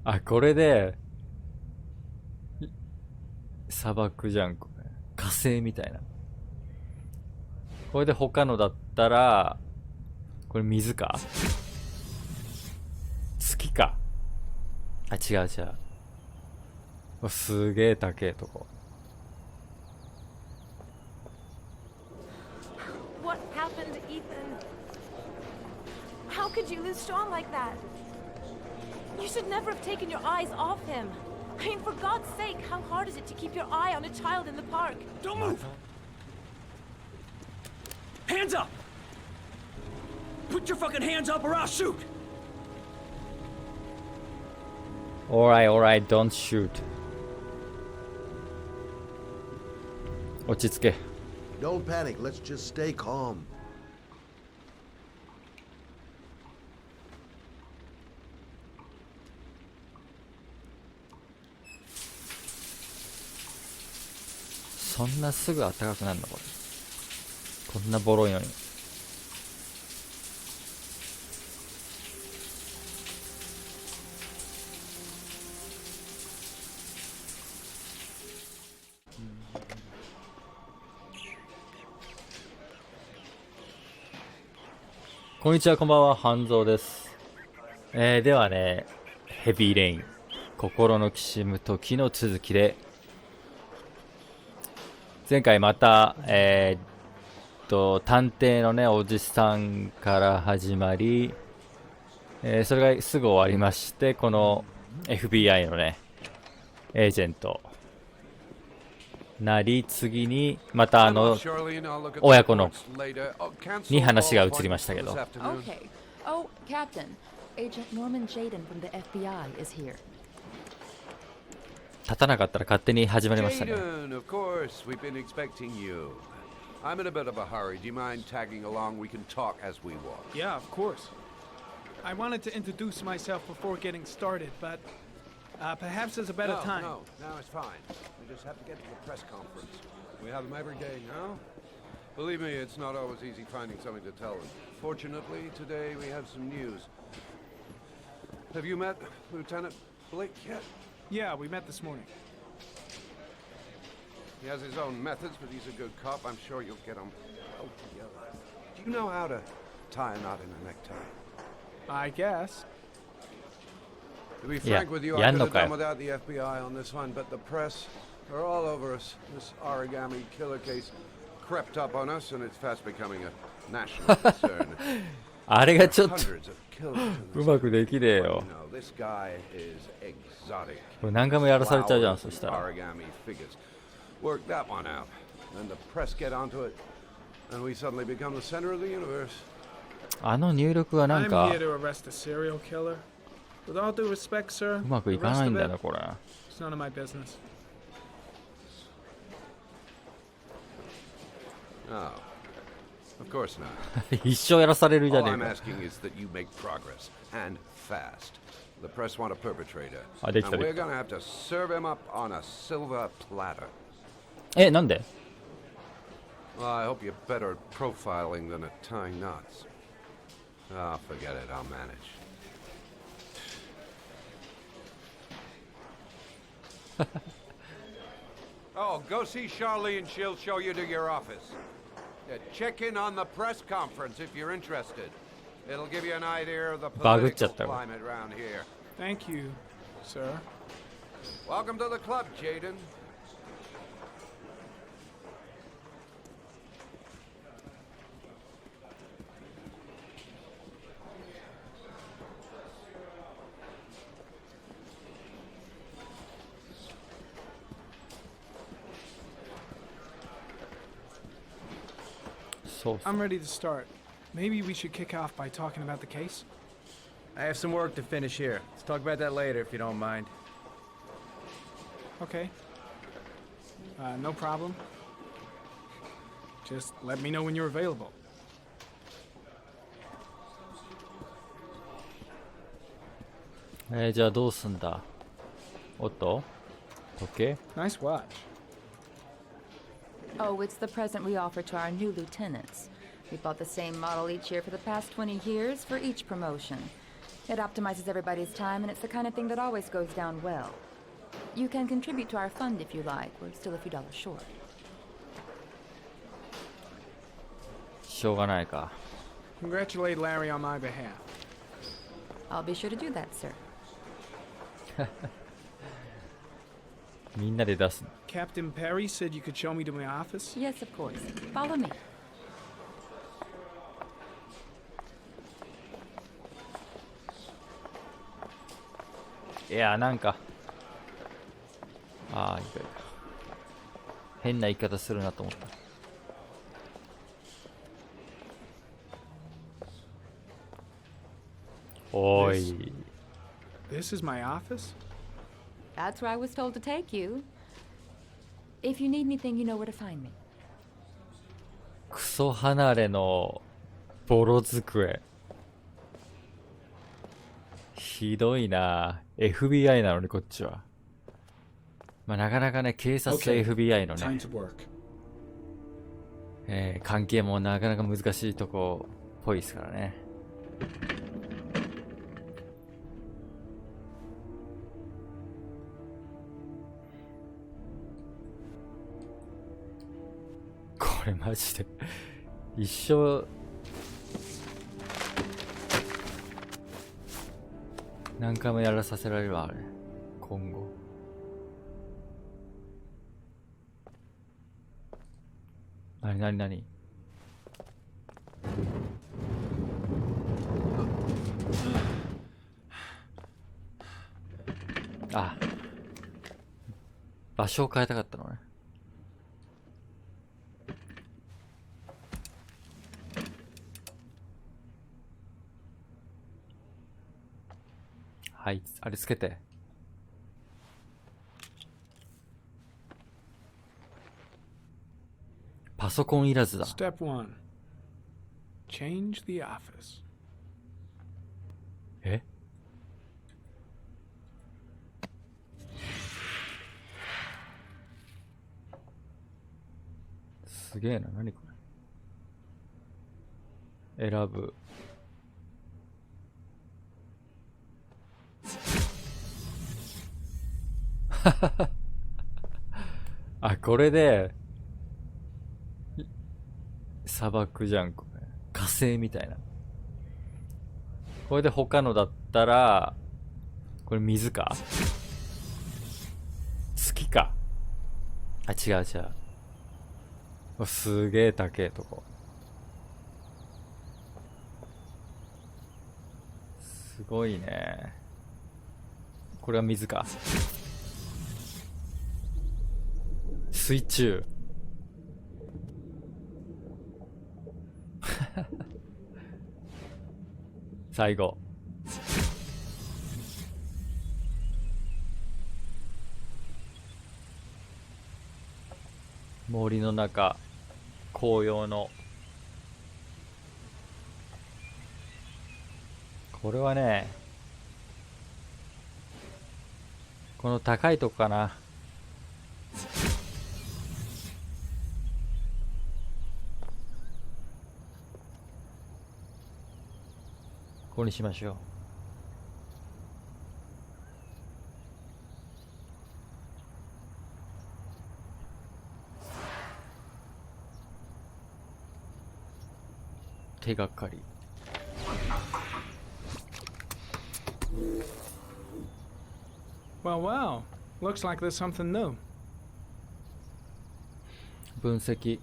あ、これで砂漠じゃん、これ火星みたいな。これで他のだったら、これ水か、月か。あ、違う違う。すげえ高えとこ。What happened, Ethan? How could you lose Sean like that? You should never have taken your eyes off him. I mean, for God's sake, how hard is it to keep your eye on a child in the park? Don't move! Hands up! Put your fucking hands up or I'll shoot! Alright, don't shoot. 落ち着け。Don't panic, let's just stay calm. そんなすぐ暖かくなるのこれ。こんなボロいのに。こんにちは、こんばんは、半蔵です。ではね、ヘビーレイン、心のきしむ時の続きで、前回また、探偵のね、おじさんから始まり、それがすぐ終わりまして、この FBI のね、エージェントなり、次にまた親子のに話が移りましたけど。Okay. Oh, Captain. Agent Norman Jaden from the FBI is here. 立たなかったら勝手に始まりましたね。 Jaden, of course, we've been expecting you. I'm in a bit of a hurry. Do you mind tagging along? We can talk as we walk. Yeah, of course. I wanted to introduce myself before getting started, but perhaps there's a better time. No, it's fine. We just have to get to the press conference. We have them every day now. Believe me, it's not always easy finding something to tell them. Fortunately, today we have some news. Have you met Lieutenant Blake yet? Yeah, we met this morning. He has his own methods, but he's a good cop. I'm sure you'll get him out together. Do you know how to tie a knot in a necktie? I guess. To be frank with you, I could have done without the FBI on this one, but the press are all over us. This origami killer case crept up on us, and it's fast becoming a national concern. あれがちょっと Hundreds of killers in う this まくできねえ country. よ。 No, this guy is exotic. これ何回もやらされちゃうじゃん、そしたら。 Origami figures. Work that one out. Then the press get onto it, and we suddenly become the center of the universe. あの入力はなん I'm か here to arrest a serial killer. With all due respect, sir, うまくい the かな rest いん of だよ it, な、これ。 it's none of my business. Oh, of course not. 一生やらされるじゃ All ね I'm えか。 asking is that you make progress, and fast. The press want a perpetrator, あ、でき and たで we're きた。 gonna have to serve him up on a silver platter. え、なんで？ Well, I hope you're better at profiling than at tying knots. Oh, forget it, I'll manage. Oh, go see Charlene, she'll show you to your office. Check in on the press conference if you're interested. It'll give you an idea of the political climate around here. Thank you, sir. Welcome to the club, Jaden. So I'm ready to start. Maybe we should kick off by talking about the case. I have some work to finish here. Let's talk about that later if you don't mind. Okay. No problem. Just let me know when you're available. じゃあどうすんだ。おっと時計 Nice watch. Oh, it's the present we offer to our new lieutenants. We bought the same model each year for the past 20 years for each promotion. It optimizes everybody's time, and it's the kind of thing that always goes down well. You can contribute to our fund if you like. We're still a few dollars short. しょうがないか。 Congratulate Larry on my behalf. I'll be sure to do that, sir. みんなで出す。 Captain Perry said you could show me to my office. Yes, of course. Follow me. いや、なんか。ああ、いいかいいか。変な言い方するなと思った。おい。This is my office? That's where I was told to take you. If you need anything, you know where to find me. クソ離れのボロ机。ひどいな。FBI なのにこっちは。まあなかなかね、警察と FBI のね、関係もなかなか難しいとこっぽいですからね。これマジで一生何回もやらさせられるわあれ今後。なにあ、場所を変えたかったのね。はい、あれつけて。パソコンいらずだ。Step 1. Change the office. え？すげえな、何これ。選ぶ。あ、これで砂漠じゃんこれ。火星みたいな。これで他のだったらこれ水か？月か？あ、違う。すげえ高えとこ。すごいね。これは水か？水中。最後。森の中、紅葉の。これはね、この高いとこかな。ここにしましょう。手がかり。Well. Looks like there's something new. 分析。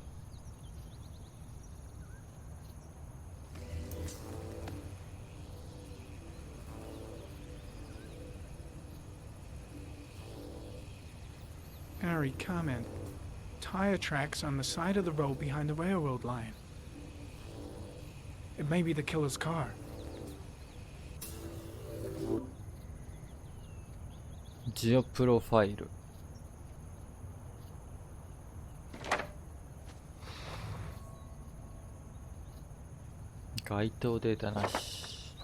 Harry, comment. Tire tracks on the side of the road behind the railroad line. It may be the killer's car. ジオプロファイル。該当データなし。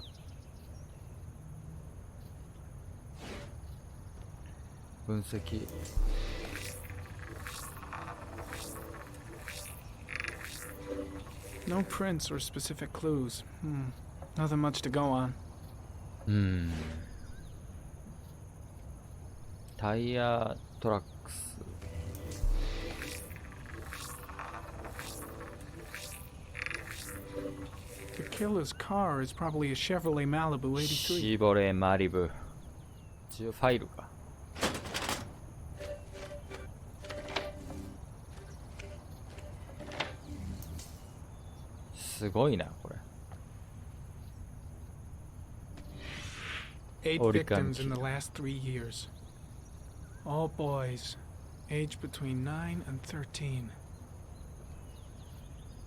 分析。No prints or specific clues. Nothing much to go on. タイヤトラックス。The killer's car is probably a Chevrolet Malibu 83. シボレーマリブ。一応ファイルか。すごいなこれ。8 Oricon victims in the last 3 years. All boys, aged between 9 and 13.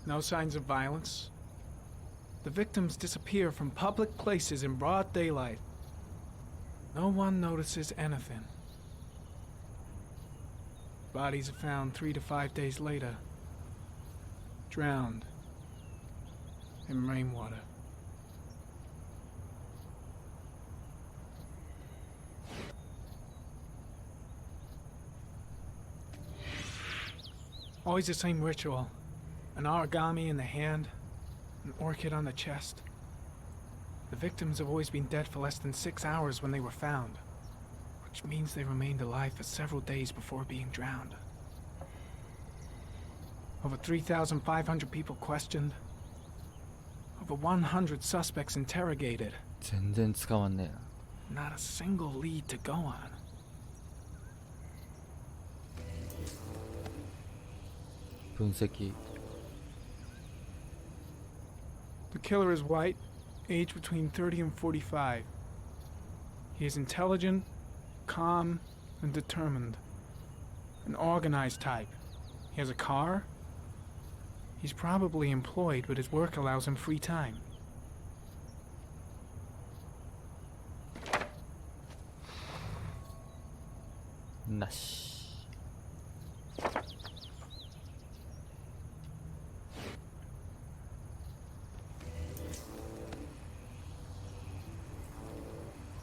No signs of violence. The victims disappear from public places in broad daylight. No one notices anything. Bodies are found 3 to 5 days later, drowned in rainwater. Always the same ritual. An origami in the hand, an orchid on the chest. The victims have always been dead for less than 6 hours when they were found, which means they remained alive for several days before being drowned. Over 3,500 people questioned. Over 100 suspects interrogated. 全然使わんねえな。 Not a single lead to go on.分析。 The killer is white, aged between 30 and 45. He is intelligent, calm, and determined. An organized type. He has a car. He's probably employed, but his work allows him free time.なし。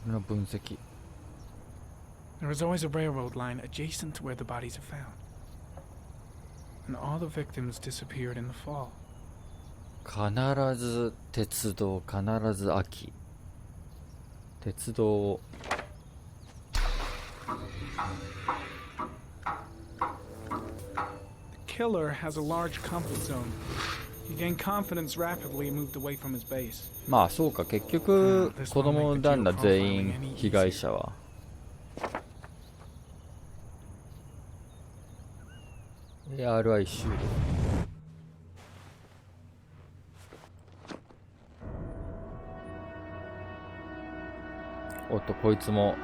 これの分析。 There is always a railroad line adjacent to where the bodies are found. And all the victims disappeared in the fall. 必ず鉄道、必ず秋。鉄道。 The killer has a large comfort zone. He gained confidence rapidly and moved away from his base. まあそうか、結局子供旦那全員被害者は。RI 終了。おっとこいつも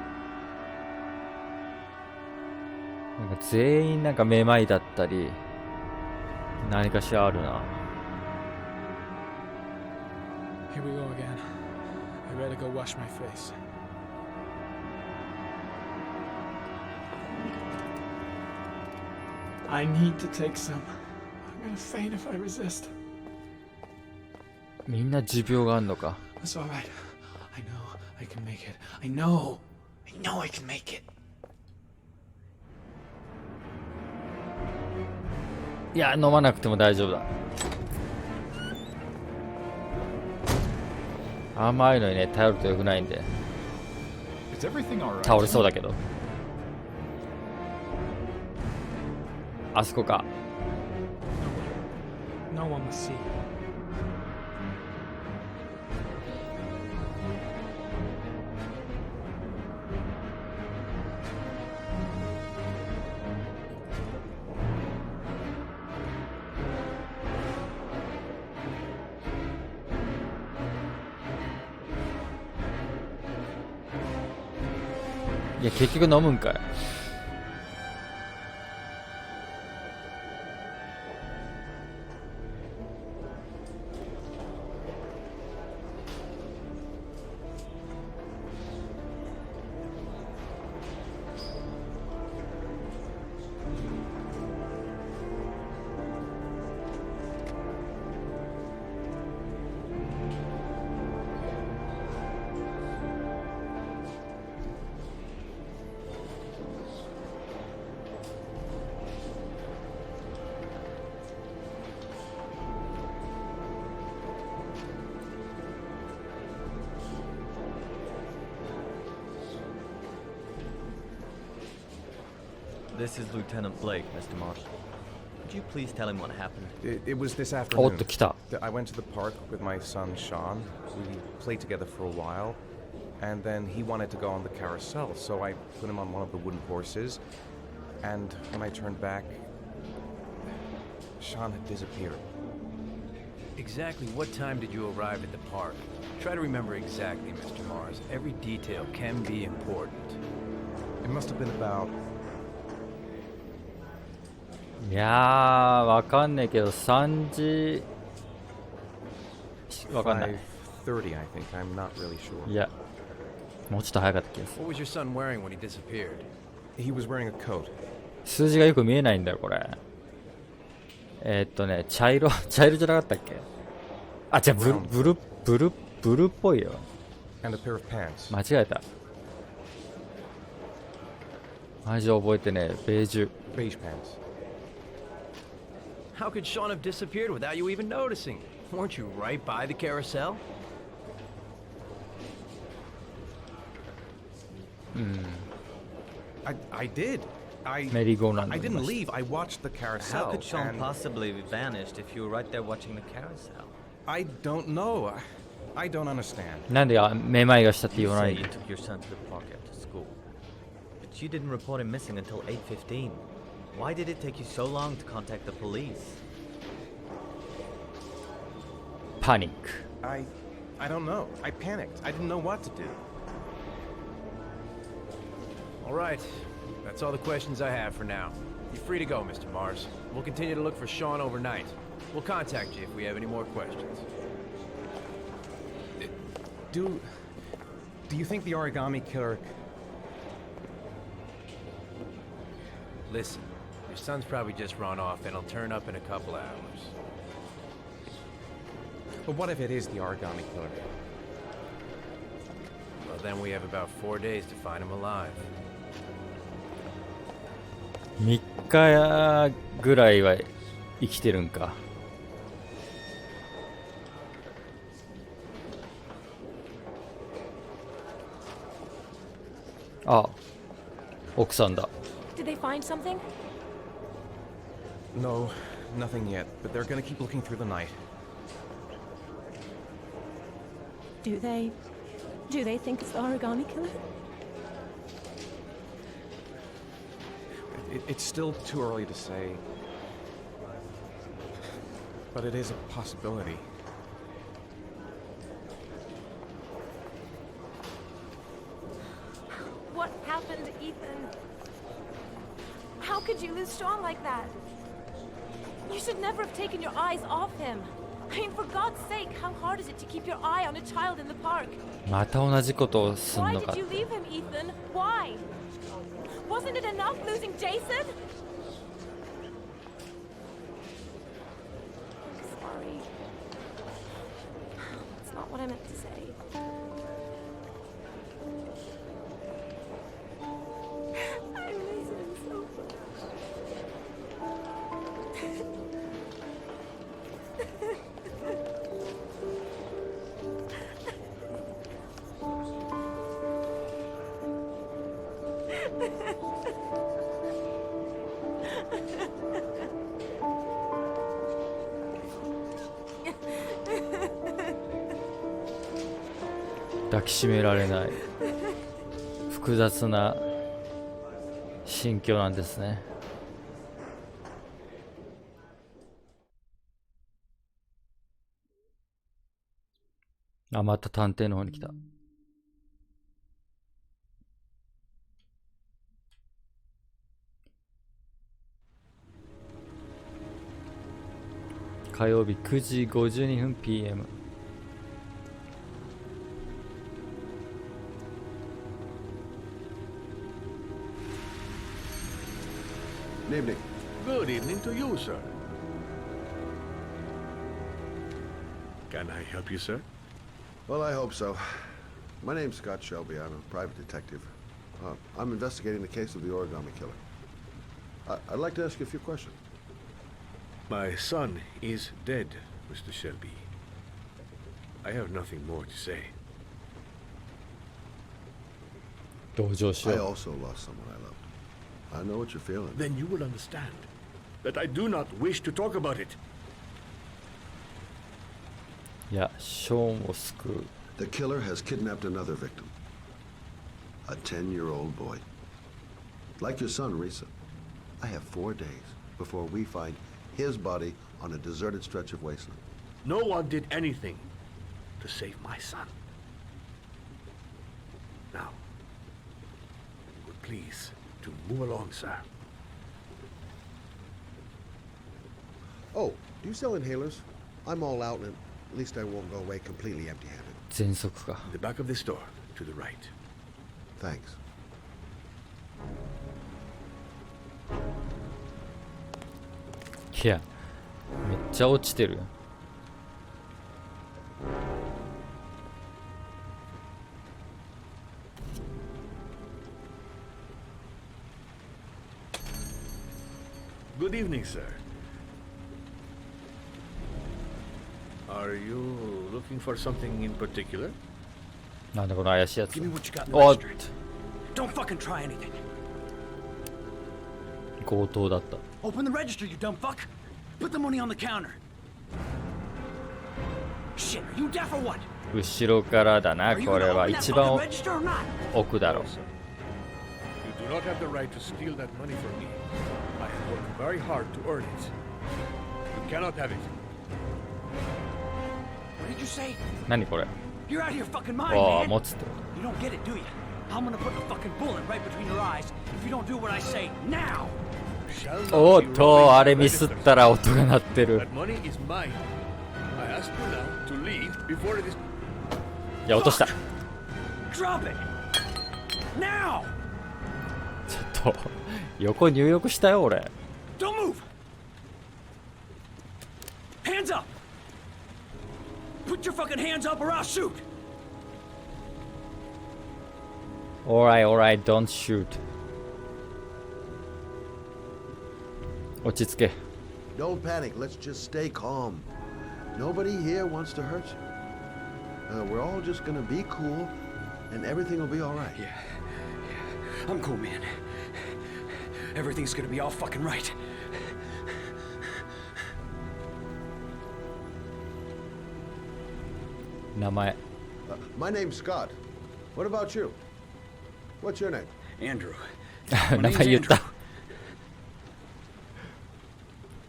なんか全員なんかめまいだったり何かしらあるな。 Here we go again. I better go wash my face. I need to take some. I'm gonna faint if I resist. みんな持病があんのか。 That's alright. I know I can make it. I know I can make it. いや飲まなくても大丈夫だ。甘いのにね頼ると良くないんで。 Is everything all right? 倒れそうだけど。あそこか。 No one will see.いや結局飲むんかい。This is Lieutenant Blake, Mr. Marsh. Could you please tell him what happened? It was this おっ afternoon. と来た。 I went to the park with my son Sean. We played together for a while, and then he wanted to go on the carousel, so I put him on one of the wooden horses. And when I turned back, Sean had disappeared. Exactly what time did you arrive at the park? Try to remember exactly, Mr. Mars. Every detail can be important. It must have been about いやー、わかんないけど、3時。わかんない。 5:30, I think. I'm not really sure. いや、もうちょっと早かった気がする。 What was your son wearing when he disappeared? He was wearing a coat. 数字がよく見えないんだよ、これ。茶色じゃなかったっけ？あ、じゃあブルっぽいよ。 And a pair of pants. 間違えた。マジ覚えてね、ベージュ。 Beige pants. How could Sean have disappeared without you even noticing? Weren't you right by the carousel? I did. メリーゴーランド I にいま didn't し leave. I watched the carousel. How could Sean and possibly have vanished if you were right there watching the carousel? I don't know. I don't understand. た。なんでめまいがしたって言 You わな say い you took your son to the park after school, but you didn't report him missing until 8:15. Why did it take you so long to contact the police? パニック。 I don't know. I panicked. I didn't know what to do. All right. That's all the questions I have for now. You're free to go, Mr. Mars. We'll continue to look for Sean overnight. We'll contact you if we have any more questions. Do you think the origami killer... Listen, your son's probably just run off and he'll turn up in a couple hours. But what if it is the origami killer? Well, then we have about 4 days to find him alive. 3日ぐらいは生きてるんか。あ、奥さんだ。 Did they find something? No, nothing yet. But they're gonna keep looking through the night. Do they think it's the origami killer? It's still too early to say. But it is a possibility. What happened, Ethan? How could you lose Sean like that? You should never have taken your eyes off him. I mean, for God's sake, how hard is it to keep your eye on a child in the park? また同じことをすん Why のか did。you leave him, Ethan? Why? Wasn't it enough losing Jason? Sorry. That's not what I meant to say. I miss him so much. 抱きしめられない複雑な心境なんですね。あ、また探偵の方に来た。火曜日9時52分 PM。Good evening. Good evening to you, sir. Can I help you, sir? Well, I hope so. My name's Scott Shelby. I'm a private detective. I'm investigating the case of the origami killer. I'd like to ask you a few questions. My son is dead, Mr. Shelby. I have nothing more to say. 同情しよ I う。 also lost someone I loved. I know what you're feeling. Then you will understand that I do not wish to talk about it. いや、ショーンを救う。The killer has kidnapped another victim. A 10-year-old boy. Like your son, Risa. I have 4 days before we find his body on a deserted stretch of wasteland. No one did anything to save my son. Now, would please to move along, sir. Oh, do you sell inhalers? I'm all out, and at least I won't go away completely empty-handed. 全速か。 In the back of this door, to the right. Thanks. いや、めっちゃ落ちてる。Good evening, sir. Are you looking for something in particular? なんだこの怪しいやつ。 Give me what you got in the おっ register. Don't fucking try anything. 強盗だった。 Open the register, you dumb fuck. Put the money on the counter. Shit, are you deaf or what? 後ろからだな、 Are you これ gonna は open that 一番 fucking register or not? 奥だろう。 You do not have the right to steal that money from me. I have worked very hard to earn it. You cannot have it. What did you say? 何これ。 You're out of your fucking mind, わあ、 man. 持つって。 You don't get it, do you? I'm gonna put a fucking bullet right between your eyes if you don't do what I say now. Shall not おっ be と、 rolling あれ the ミスっ registers. たら音が鳴ってる。 That money is mine. I ask you now to leave before it is. いや、落とした。 Drop it. Now. ちょっと、横入浴したよ、俺。 Don't move. Hands up. Put your fucking hands up or I'll shoot. Alright, alright, don't shoot. 落ち着け。 Don't panic. Let's just stay calm. Nobody here wants to hurt you. We're all just gonna be cool, and everything will be all right. Yeah. I'm cool, man. Everything's gonna be all fucking right. 名前。 My name's Scott. What about you? What's your name? Andrew. 名前言った。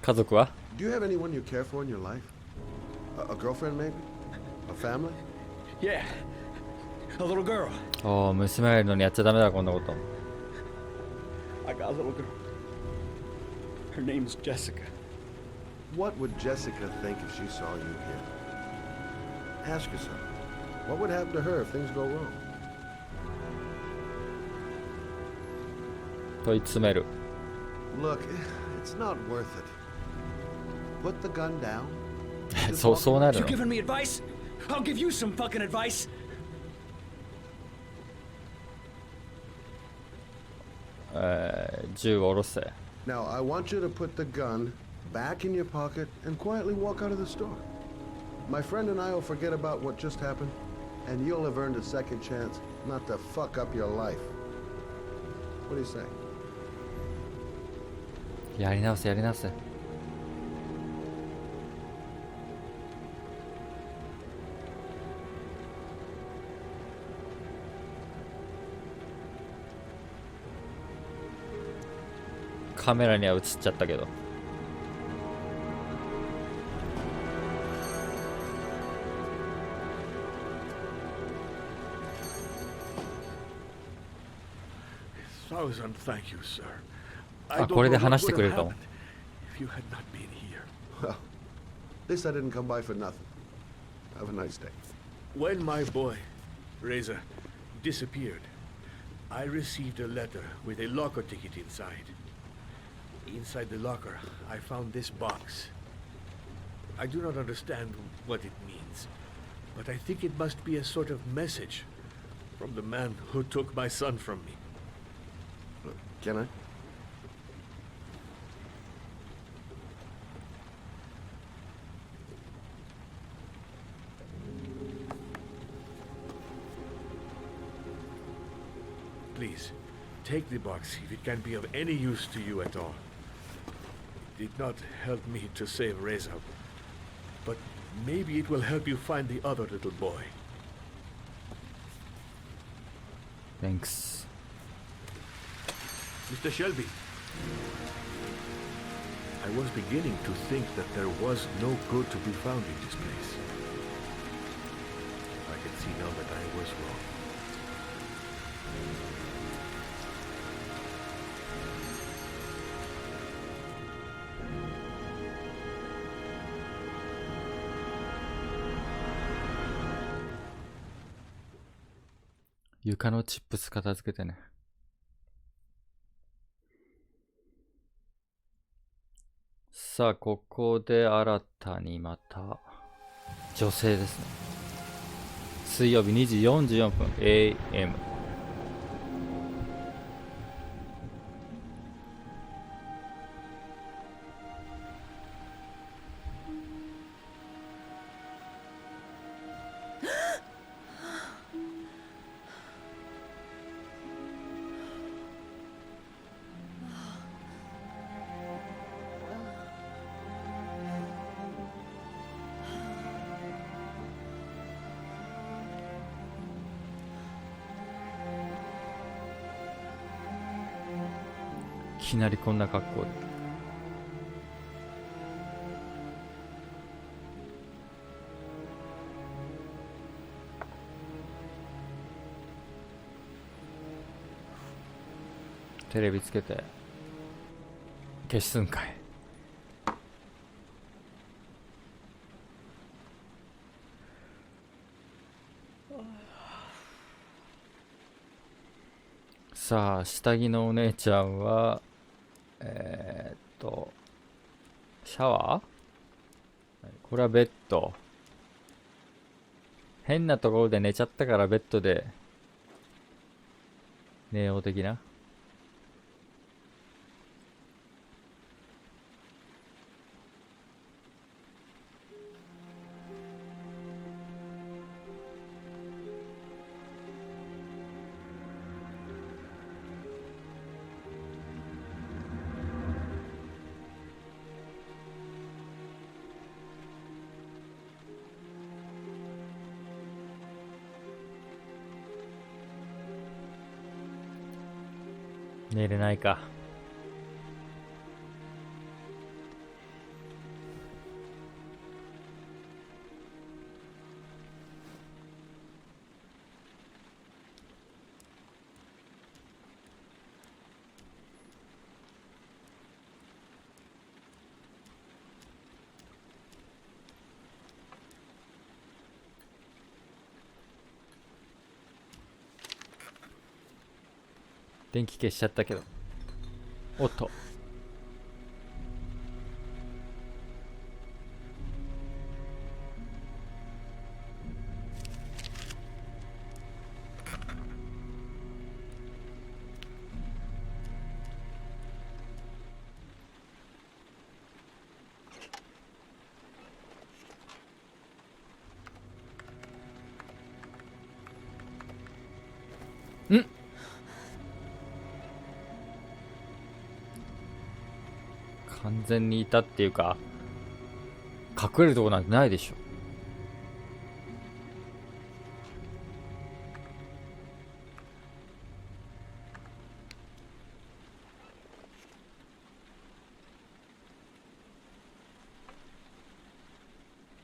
家族は Do you have anyone you care for in your life? A girlfriend, maybe? A family? Yeah. A little girl. おお、娘がいるのにやっちゃダメだ、こんなこと。 I got a little girl. Her name's Jessica. What would Jessica think if she saw you here? Ask yourself, what would happen to her if things go wrong? 問い詰める。 Look, it's not worth it. Put the gun down. そうなる You の。 giving me advice? I'll give you some fucking advice. 銃を下ろせ。 Now, I want you to put the gun back in your pocket and quietly walk out of the store. My friend and I will forget about what just happened, and you'll have earned a second chance not to fuck up your life. What do you say? やり直せ、やり直せ。カメラには映っちゃったけど。Thousand thank you, sir. あ、これで話してくれるかも。 If you had not been here. Well, at least I didn't come by for nothing. Have a nice day. When my boy, Reza, disappeared, I received a letter with a locker ticket inside. Inside the locker, I found this box. I do not understand what it means, but I think it must be a sort of message from the man who took my son from me. Can I? Please, take the box if it can be of any use to you at all. It did not help me to save Reza, but maybe it will help you find the other little boy. Thanks. Mr. Shelby, I was beginning to think that there was no good to be found in this place. I can see now that I was wrong. You 床のチップス片付けてね。さあ、ここで新たにまた女性ですね。水曜日2時44分 AM。いきなりこんな格好で。テレビつけて消すんかい。さあ、下着のお姉ちゃんはシャワー？これはベッド。変なところで寝ちゃったからベッドで寝よう的な。寝れないか。電気消しちゃったけど。おっと。ん？完全にいたっていうか、隠れるとこなんてないでしょ。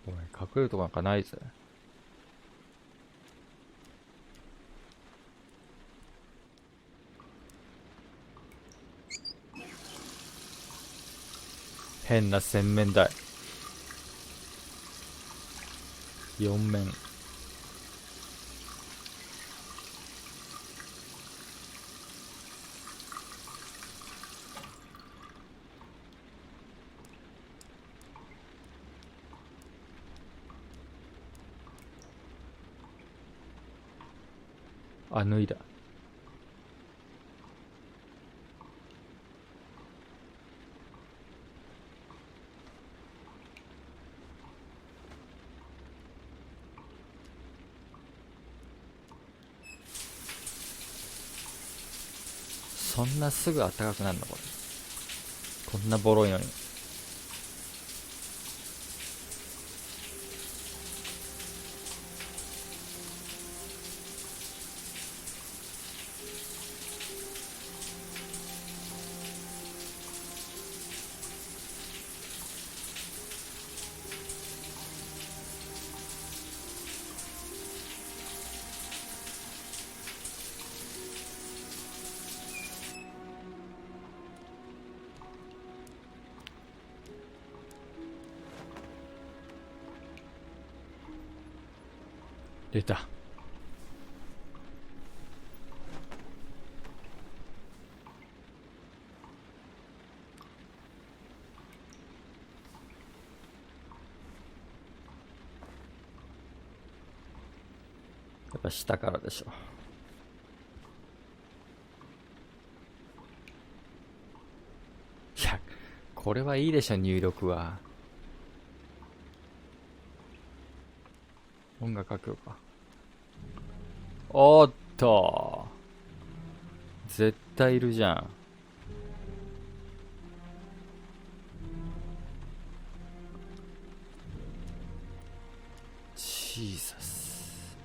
おい、隠れるとこなんかないぜ。変な洗面台。4面。あ、脱いだ。そんなすぐ暖かくなるのこれ。こんなボロいのに。出た。やっぱ下からでしょ。いや、これはいいでしょ、入力は。音楽かけようか。おっと、絶対いるじゃん。ジーザス。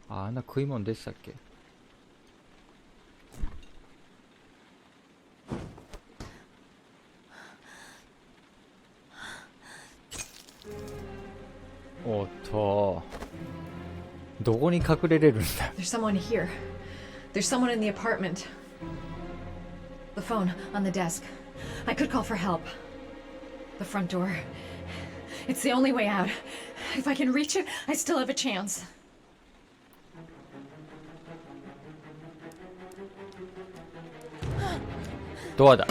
あんな食い物でしたっけ。おっと、どこに隠れれるんだ。 There's someone here. There's someone in the apartment. The phone on the desk. I could call for help. The front door. It's the only way out. If I can reach it, I still have a chance. ドアだ。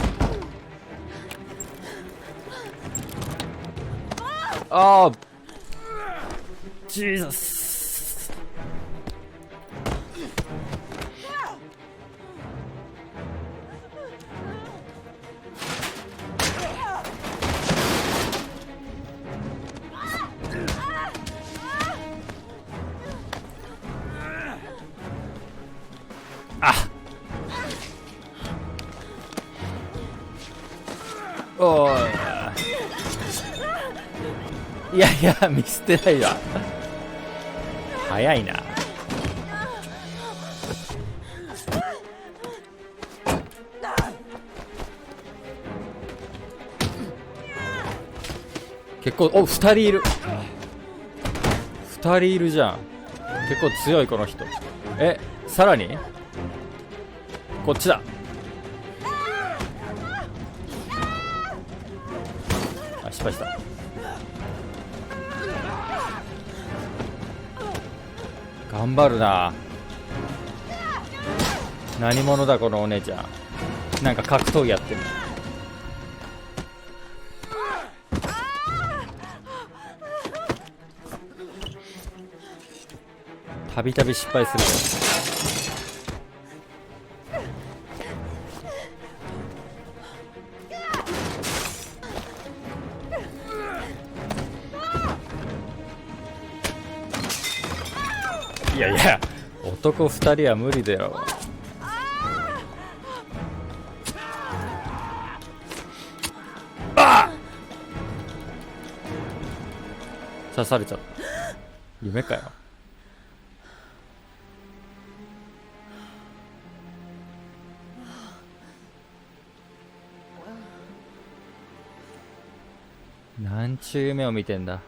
ああ、ジーザス。あ、おい。いやいや、見捨てないわ。早いな。結構、お、2人いる。2人いるじゃん。結構強いこの人。え、さらにこっちだ。あ、失敗した。頑張るな。何者だこのお姉ちゃん。なんか格闘技やってる。たびたび失敗する。いやいや、男2人は無理だよ。あっ、刺されちゃった。夢かよ。なんちゅう夢を見てんだ。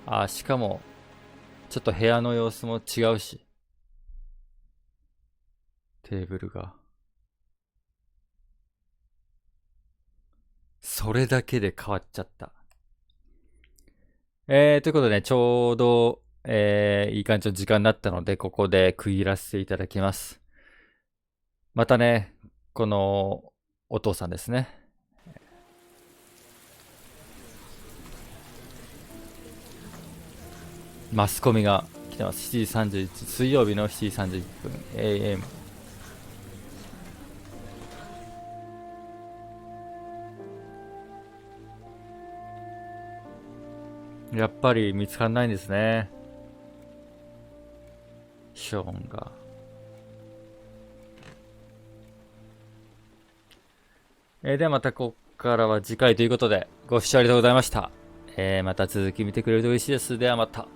あ、しかもちょっと部屋の様子も違うし、テーブルが。それだけで変わっちゃった。ということでね、ちょうど、いい感じの時間になったので、ここで区切らせていただきます。またね、このお父さんですね。マスコミが来てます。7時31、水曜日の7時31分 AM。やっぱり見つかんないんですね。ショーンが。ではまたここからは次回ということで、ご視聴ありがとうございました。また続き見てくれると嬉しいです。ではまた。